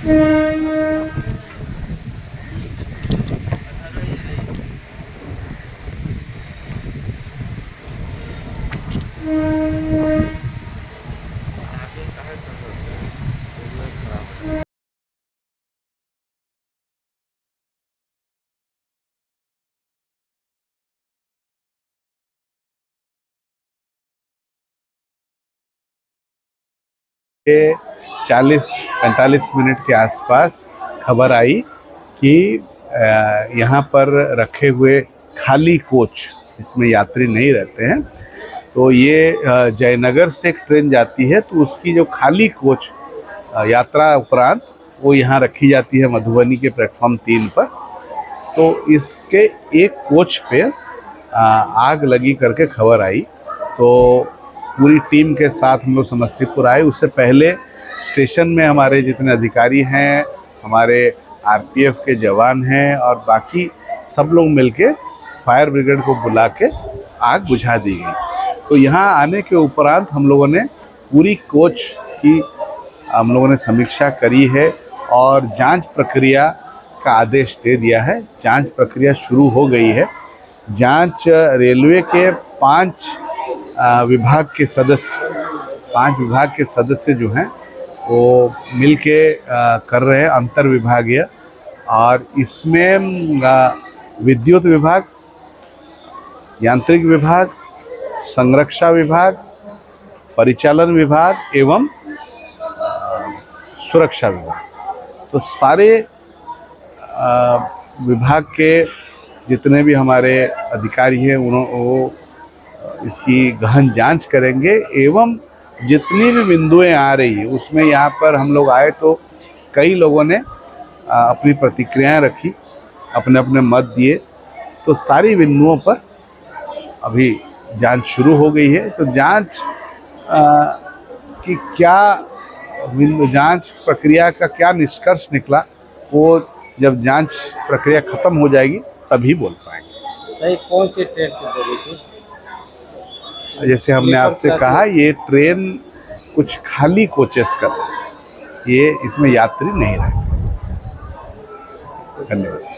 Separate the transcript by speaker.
Speaker 1: के 40-45 मिनट के आसपास खबर आई कि यहाँ पर रखे हुए खाली कोच, इसमें यात्री नहीं रहते हैं, तो ये जयनगर से एक ट्रेन जाती है, तो उसकी जो खाली कोच यात्रा उपरांत वो यहाँ रखी जाती है मधुबनी के प्लेटफॉर्म 3 पर। तो इसके एक कोच पे आग लगी करके खबर आई, तो पूरी टीम के साथ हम लोग समस्तीपुर आए। उससे पहले स्टेशन में हमारे जितने अधिकारी हैं, हमारे आरपीएफ के जवान हैं और बाकी सब लोग मिलके फायर ब्रिगेड को बुला के आग बुझा दी गई। तो यहाँ आने के उपरांत हम लोगों ने पूरी कोच की हम लोगों ने समीक्षा करी है और जांच प्रक्रिया का आदेश दे दिया है। जांच प्रक्रिया शुरू हो गई है। जांच रेलवे के 5 विभाग के सदस्य जो हैं वो मिलके कर रहे हैं, अंतर विभागीय। और इसमें विद्युत विभाग, यांत्रिक विभाग, संरक्षा विभाग, परिचालन विभाग एवं सुरक्षा विभाग, तो सारे विभाग के जितने भी हमारे अधिकारी हैं वो इसकी गहन जांच करेंगे एवं जितनी भी बिंदुएं आ रही है उसमें यहाँ पर हम लोग आए तो कई लोगों ने अपनी प्रतिक्रियाएं रखी, अपने अपने मत दिए। तो सारी बिंदुओं पर अभी जांच शुरू हो गई है। तो जांच की क्या जांच प्रक्रिया का क्या निष्कर्ष निकला, वो जब जांच प्रक्रिया खत्म हो जाएगी तभी बोल पाएंगे।
Speaker 2: कौन सी ट्रेन थी?
Speaker 1: जैसे हमने आपसे कहा, ये ट्रेन कुछ खाली कोचेस का था, ये इसमें यात्री नहीं रहे। धन्यवाद।